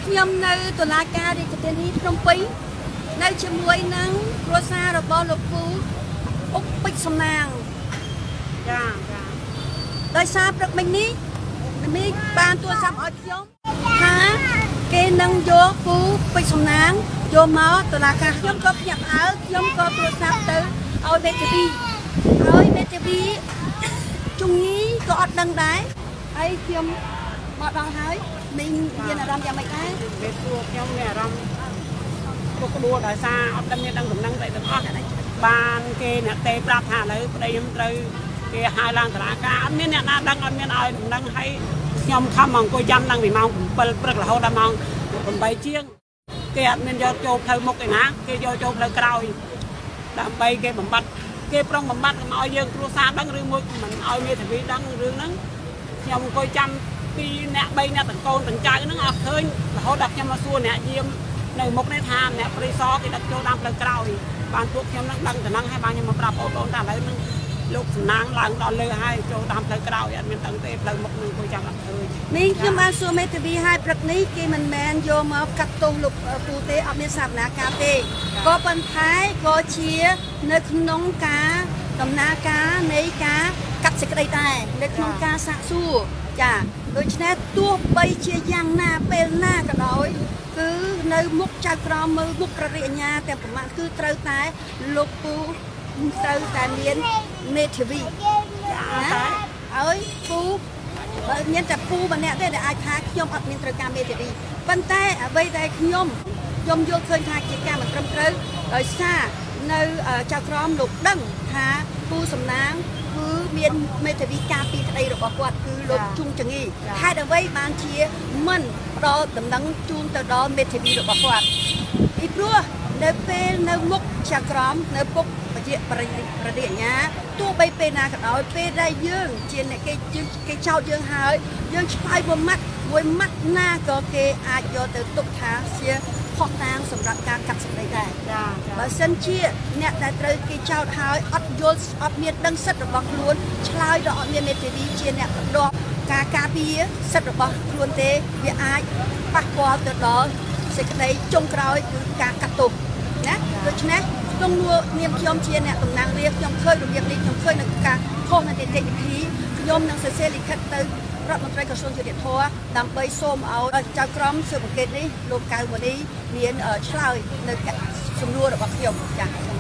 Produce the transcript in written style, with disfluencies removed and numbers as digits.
ខ្ញុំនៅតុលាការរាជធានីភ្នំពេញនៅជាមួយនឹងគ្រួសាររបស់លោកពូអុកពេជ្រសំណាងចាដោយសារព្រឹកមិញនេះមានបានទូរស័ព្ទឲ្យខ្ញុំថាគេនឹងយកពូពេជ្រសំណាងយកមកតុលាការខ្ញុំក៏ភ្ញាក់ផ្អើលខ្ញុំក៏ទូរស័ព្ទទៅឲ្យមេធាវីហើយមេធាវីជំងឺក៏អត់ដឹងដែរហើយខ្ញុំមកដល់ហើយមានអារម្មណ៍យ៉ាងម៉េចដែរមេព្រោះខ្ញុំមានអារម្មណ៍ពុកក្បួរដោយសារអត់ដឹងមានដឹងដំណឹងតែទាំងអស់បានគេអ្នកទេប្រាប់ថាឥឡូវប្តីខ្ញុំត្រូវគេហៅឡើងតុលាការអត់មានអ្នកណាដឹងអត់មានឲ្យដំណឹងឲ្យខ្ញុំខំមកអង្គុយចាំតាំងពីម៉ោង7ព្រឹករហូតដល់ម៉ោង8ជាងគេអត់មានយកចូលផ្លូវមុខឯណាគេយកចូលផ្លូវក្រោយដើម្បីគេបំបត្តិគេប្រុងបំបត្តិមកឲ្យយើងគ្រួសារដឹងឬមួយមិនឲ្យមេធាវីដឹងរឿងហ្នឹងខ្ញុំអង្គុយចាំពីអ្នក3អ្នកទាំងកូនទាំងចៅហ្នឹងអត់ឃើញរហូតដល់ខ្ញុំមកសួរអ្នកយាមនៅមុខនេះថាអ្នកព្រីសគេដឹកចូលតាមផ្លូវក្រោយបានពួកខ្ញុំនឹងដឹងតំណឹងហើយបានខ្ញុំមកប្រាប់បងប្អូនថាឥឡូវនឹងលោកសំណាងឡើងដល់លើហើយចូលតាមផ្លូវក្រោយអត់មានដឹងទេផ្លូវមុខនឹងគួរចាំអត់ឃើញនេះខ្ញុំបានសួរមេធាវីហើយព្រឹកនេះគេមិនមែនយកមកកាត់ទោសលោកពូទេអត់មានសវនាការទេក៏ប៉ុន្តែក៏ជានៅក្នុងការដំណើរការនៃការកាត់សេចក្តីដែរនៅក្នុងការសាកសួរចាដូច្នេះទោះបីជាយ៉ាងណាពេលណាក៏ដោយគឺនៅមុខចៅក្រមមើលមុខព្រះរាជអាជ្ញាទាំងប្រមាណគឺត្រូវតែលោកពូត្រូវតែមានមេធាវីណាហើយពូបើមានតែពូម្នាក់ទេដែលអាចថាខ្ញុំអត់មានត្រូវការមេធាវីប៉ុន្តែអ្វីដែលខ្ញុំយល់ឃើញថាជាការមិនត្រឹមត្រូវដោយសារនៅចៅក្រមលោកដឹងថាពូសំណាងគឺមានមេធាវីការពីក្តីរបស់គាត់គឺលោកជុងចងីហេតុអ្វីបានជាមិនផ្ដល់ដំណឹងជូនទៅដល់មេធាវីរបស់គាត់ពីព្រោះនៅពេលនៅមុខចៅក្រមនៅពុកប្រជាប្រតិអាជ្ញាទោះបីពេលណាក៏ដោយពេលដែលយើងជាអ្នកគេចោទយើងហើយយើងឆ្លើយមួយម៉ាត់ណាក៏គេអាចយកទៅទុកថាជាខុសតាងសម្រាប់ការកាត់សម្ដីដែរបើសិនជាអ្នកដែលត្រូវគេចោទហើយអត់យល់អត់មានដឹងសិទ្ធិរបស់ខ្លួនឆ្លើយដល់អត់មានមេធាវីជាអ្នកបណ្ដោះការការពារសិទ្ធិរបស់ខ្លួនទេវាអាចប៉ះពាល់ទៅដល់សេចក្តីចុងក្រោយគឺការកាត់ទោសណាដូច្នេះក្នុងនាមខ្ញុំជាអ្នកតំណាងរាស្ត្រខ្ញុំឃើញរបៀបនេះខ្ញុំឃើញនៅការខុសនៅនីតិវិធីខ្ញុំនឹងសរសេរលិខិតទៅរដ្ឋមន្ត្រីក្រសួងយុតិធម៌ដើម្បីសូមឲ្យចៅក្រមស៊ើបអង្កេតនេះលោកកៅមនីមានឆ្លើយនៅសំណួររបស់ខ្ញុំចា៎